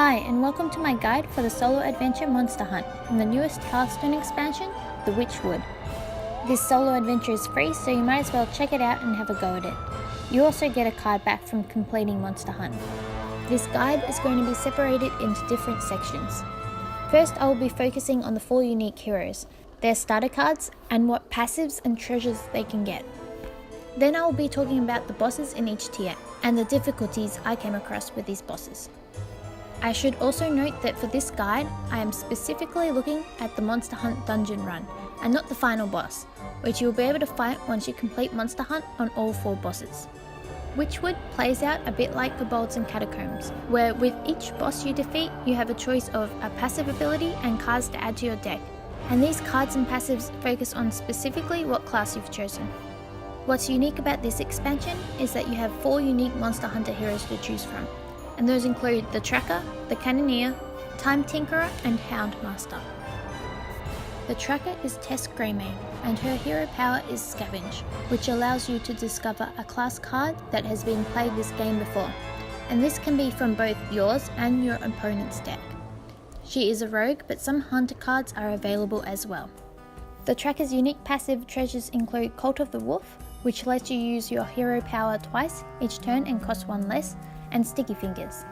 Hi, and welcome to my guide for the solo adventure monster hunt from the newest Hearthstone expansion, the Witchwood. This solo adventure is free, so you might as well check it out and have a go at it. You also get a card back from completing Monster Hunt. This guide is going to be separated into different sections. First, I will be focusing on the 4 unique heroes, their starter cards, and what passives and treasures they can get. Then I will be talking about the bosses in each tier, and the difficulties I came across with these bosses. I should also note that for this guide, I am specifically looking at the Monster Hunt dungeon run, and not the final boss, which you will be able to fight once you complete Monster Hunt on all 4 bosses. Witchwood plays out a bit like Kobolds and Catacombs, where with each boss you defeat, you have a choice of a passive ability and cards to add to your deck, and these cards and passives focus on specifically what class you've chosen. What's unique about this expansion is that you have 4 unique Monster Hunter heroes to choose from, and those include the Tracker, the Cannoneer, Time Tinkerer, and Houndmaster. The Tracker is Tess Greymane, and her hero power is Scavenge, which allows you to discover a class card that has been played this game before, and this can be from both yours and your opponent's deck. She is a rogue, but some hunter cards are available as well. The Tracker's unique passive treasures include Cult of the Wolf, which lets you use your hero power twice each turn and costs 1 less, and Sticky Fingers.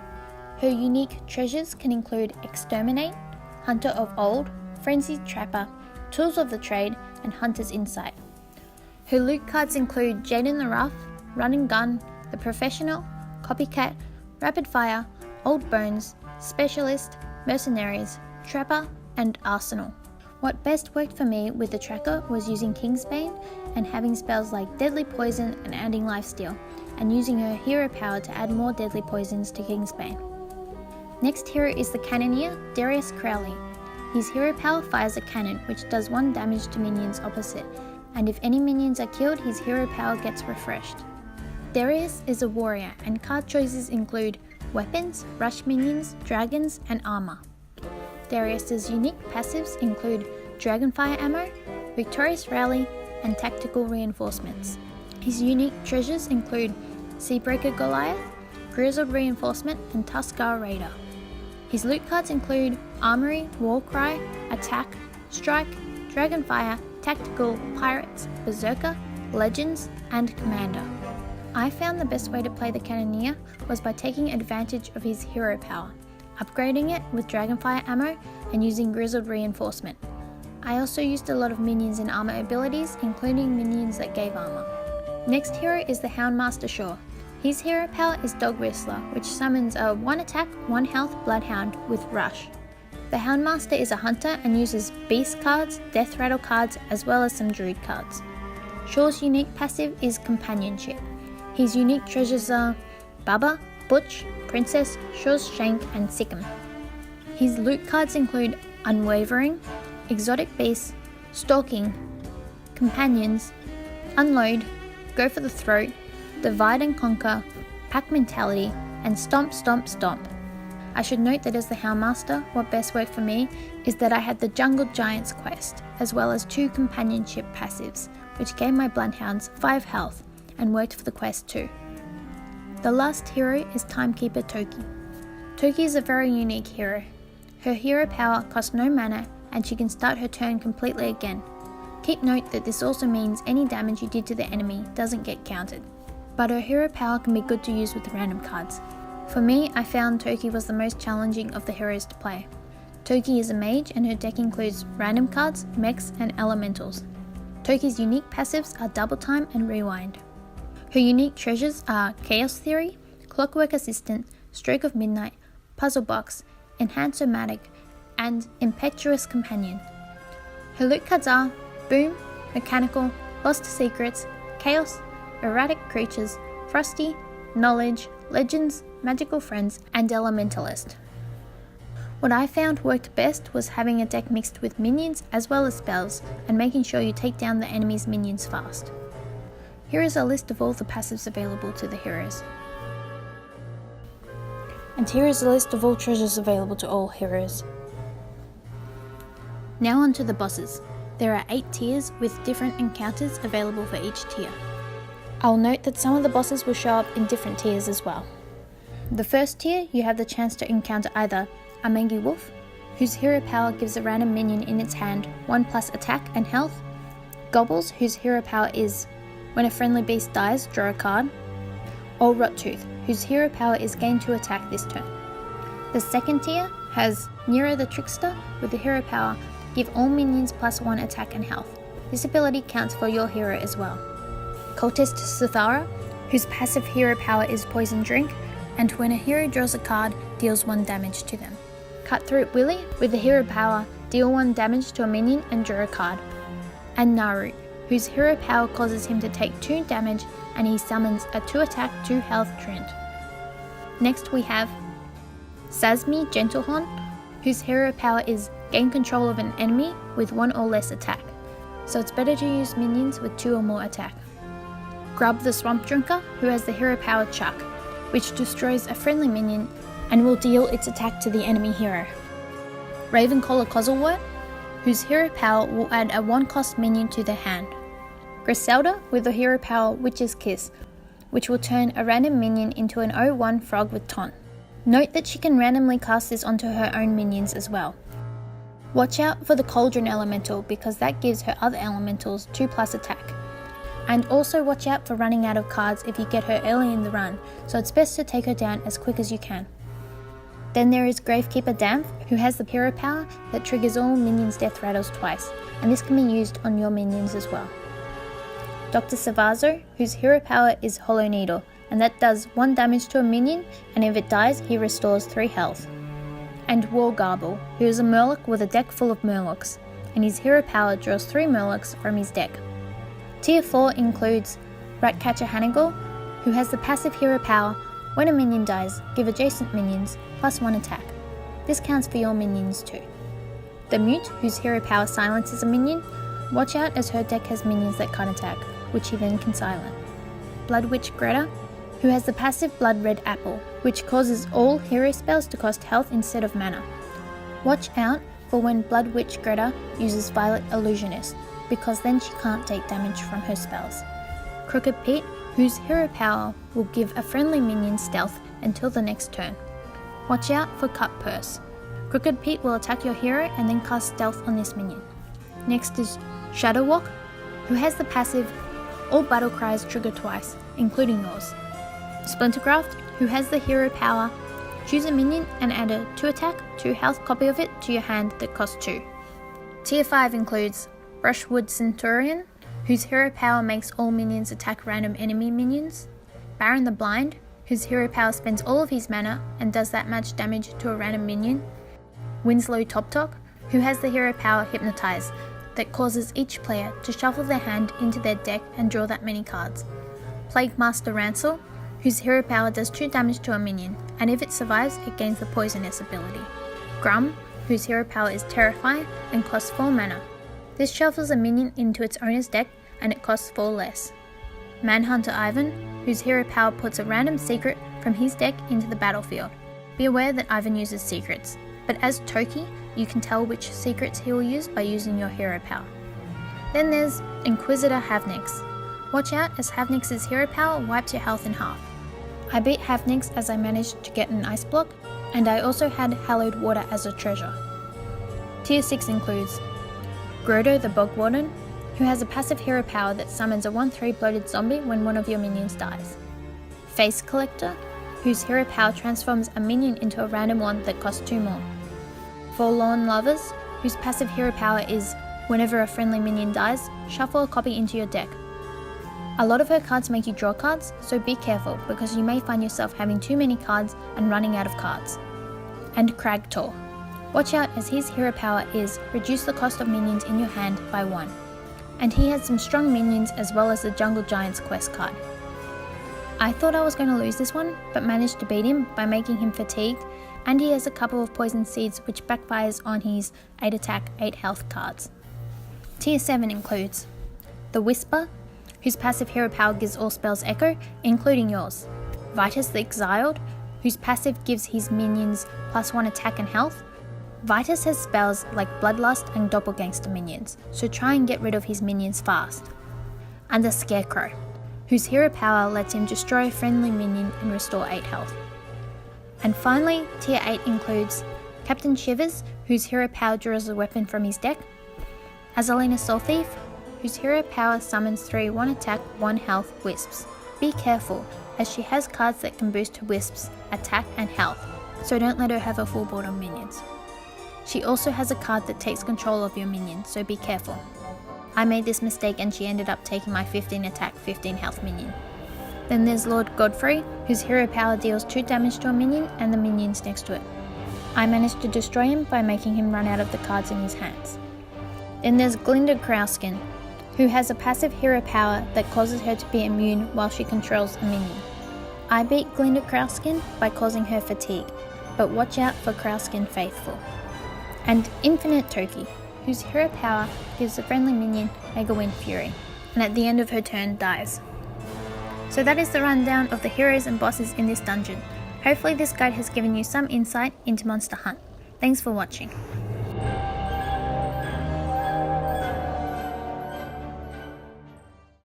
Her unique treasures can include Exterminate, Hunter of Old, Frenzied Trapper, Tools of the Trade, and Hunter's Insight. Her loot cards include Jade in the Rough, Run and Gun, The Professional, Copycat, Rapid Fire, Old Bones, Specialist, Mercenaries, Trapper, and Arsenal. What best worked for me with the Tracker was using Kingsbane and having spells like Deadly Poison and adding Lifesteal, and using her hero power to add more deadly poisons to Kingsbane. Next hero is the Cannoneer, Darius Crowley. His hero power fires a cannon which does 1 damage to minions opposite, and if any minions are killed, his hero power gets refreshed. Darius is a warrior, and card choices include weapons, rush minions, dragons, and armor. Darius's unique passives include Dragonfire Ammo, Victorious Rally, and Tactical Reinforcements. His unique treasures include Seabreaker Goliath, Grizzled Reinforcement, and Tuskar Raider. His loot cards include Armory, Warcry, Attack, Strike, Dragonfire, Tactical, Pirates, Berserker, Legends, and Commander. I found the best way to play the Cannoneer was by taking advantage of his hero power, upgrading it with Dragonfire ammo, and using Grizzled Reinforcement. I also used a lot of minions and armor abilities, including minions that gave armor. Next hero is the Houndmaster Shaw. His hero power is Dog Whistler, which summons a 1 attack, 1 health Bloodhound with Rush. The Houndmaster is a hunter and uses Beast cards, Death Rattle cards, as well as some Druid cards. Shaw's unique passive is Companionship. His unique treasures are Bubba, Butch, Princess, Shaw's Shank, and Sikkim. His loot cards include Unwavering, Exotic Beasts, Stalking, Companions, Unload, Go for the Throat, Divide and Conquer, Pack Mentality, and Stomp Stomp Stomp. I should note that as the Houndmaster, what best worked for me is that I had the Jungle Giants quest, as well as 2 companionship passives, which gave my Bloodhounds 5 health, and worked for the quest too. The last hero is Timekeeper Toki. Toki is a very unique hero. Her hero power costs no mana, and she can start her turn completely again. Keep note that this also means any damage you did to the enemy doesn't get counted, but her hero power can be good to use with random cards. For me, I found Toki was the most challenging of the heroes to play. Toki is a mage, and her deck includes random cards, mechs, and elementals. Toki's unique passives are Double Time and Rewind. Her unique treasures are Chaos Theory, Clockwork Assistant, Stroke of Midnight, Puzzle Box, Enhancer-Matic, and Impetuous Companion. Her loot cards are Boom, Mechanical, Lost Secrets, Chaos, Erratic Creatures, Frosty, Knowledge, Legends, Magical Friends, and Elementalist. What I found worked best was having a deck mixed with minions as well as spells, and making sure you take down the enemy's minions fast. Here is a list of all the passives available to the heroes. And here is a list of all treasures available to all heroes. Now on to the bosses. There are 8 tiers with different encounters available for each tier. I'll note that some of the bosses will show up in different tiers as well. The first tier, you have the chance to encounter either a Mangy Wolf, whose hero power gives a random minion in its hand 1+ attack and health, Gobbles, whose hero power is when a friendly beast dies, draw a card, or Rottooth, whose hero power is gain 2 attack this turn. The second tier has Nero the Trickster, with the hero power give all minions +1 attack and health. This ability counts for your hero as well. Cultist Suthara, whose passive hero power is Poison Drink, and when a hero draws a card, deals 1 damage to them. Cutthroat Willy, with the hero power, deal 1 damage to a minion and draw a card. And Naru, whose hero power causes him to take 2 damage and he summons a 2 attack, 2 health treant. Next we have Sazmi Gentlehorn, whose hero power is gain control of an enemy with 1 or less attack, so it's better to use minions with 2 or more attack. Grub the Swamp Drinker, who has the hero power Chuck, which destroys a friendly minion and will deal its attack to the enemy hero. Ravencollar Cozzlewort, whose hero power will add a 1-cost minion to their hand. Griselda, with the hero power Witch's Kiss, which will turn a random minion into an 0/1 frog with taunt. Note that she can randomly cast this onto her own minions as well. Watch out for the Cauldron Elemental, because that gives her other elementals 2+ attack. And also watch out for running out of cards if you get her early in the run, so it's best to take her down as quick as you can. Then there is Gravekeeper Damph, who has the hero power that triggers all minions' death rattles twice, and this can be used on your minions as well. Dr. Savazo, whose hero power is Hollow Needle, and that does 1 damage to a minion, and if it dies, he restores 3 health. And Wargarble, who is a Murloc with a deck full of Murlocs, and his hero power draws 3 Murlocs from his deck. Tier 4 includes Ratcatcher Hanigal, who has the passive hero power, when a minion dies, give adjacent minions +1 attack. This counts for your minions too. The Mute, whose hero power silences a minion, watch out as her deck has minions that can't attack, which he then can silent. Blood Witch Greta, who has the passive Blood Red Apple, which causes all hero spells to cost health instead of mana. Watch out for when Blood Witch Greta uses Violet Illusionist, because then she can't take damage from her spells. Crooked Pete, whose hero power will give a friendly minion stealth until the next turn. Watch out for Cut Purse. Crooked Pete will attack your hero and then cast stealth on this minion. Next is Shadow Walk, who has the passive all battle cries trigger twice, including yours. Splintercraft, who has the hero power, choose a minion and add a 2 attack, 2 health copy of it to your hand that costs 2. Tier 5 includes Brushwood Centurion, whose hero power makes all minions attack random enemy minions. Baron the Blind, whose hero power spends all of his mana and does that much damage to a random minion. Winslow Toptalk, who has the hero power Hypnotize, that causes each player to shuffle their hand into their deck and draw that many cards. Plague Master Ransel, whose hero power does 2 damage to a minion, and if it survives, it gains the Poisonous ability. Grum, whose hero power is Terrify and costs 4 mana. This shuffles a minion into its owner's deck and it costs 4 less. Manhunter Ivan, whose hero power puts a random secret from his deck into the battlefield. Be aware that Ivan uses secrets, but as Toki, you can tell which secrets he will use by using your hero power. Then there's Inquisitor Havnix. Watch out as Havnix's hero power wipes your health in half. I beat Havnix as I managed to get an ice block, and I also had Hallowed Water as a treasure. Tier 6 includes Grodo the Bog Warden, who has a passive hero power that summons a 1/3 bloated zombie when one of your minions dies. Face Collector, whose hero power transforms a minion into a random one that costs 2 more. Forlorn Lovers, whose passive hero power is whenever a friendly minion dies, shuffle a copy into your deck. A lot of her cards make you draw cards, so be careful because you may find yourself having too many cards and running out of cards. And Cragtor. Watch out as his hero power is reduce the cost of minions in your hand by 1. And he has some strong minions as well as the Jungle Giant's quest card. I thought I was going to lose this one, but managed to beat him by making him fatigued, and he has a couple of poison seeds which backfires on his 8 attack, 8 health cards. Tier 7 includes the Whisper, whose passive hero power gives all spells echo, including yours. Vitus the Exiled, whose passive gives his minions +1 attack and health. Vitus has spells like Bloodlust and Doppelgangster minions, so try and get rid of his minions fast. And the Scarecrow, whose hero power lets him destroy a friendly minion and restore 8 health. And finally, Tier 8 includes Captain Shivers, whose hero power draws a weapon from his deck, Azalina Soul Thief, whose hero power summons 3 1 attack, 1 health wisps. Be careful, as she has cards that can boost her wisps, attack and health, so don't let her have a full board on minions. She also has a card that takes control of your minion, so be careful. I made this mistake and she ended up taking my 15 attack, 15 health minion. Then there's Lord Godfrey, whose hero power deals 2 damage to a minion and the minions next to it. I managed to destroy him by making him run out of the cards in his hands. Then there's Glinda Krauskin, who has a passive hero power that causes her to be immune while she controls a minion. I beat Glinda Krauskin by causing her fatigue, but watch out for Krauskin Faithful. And Infinite Toki, whose hero power gives a friendly minion Mega Wind Fury, and at the end of her turn dies. So that is the rundown of the heroes and bosses in this dungeon. Hopefully this guide has given you some insight into Monster Hunt. Thanks for watching.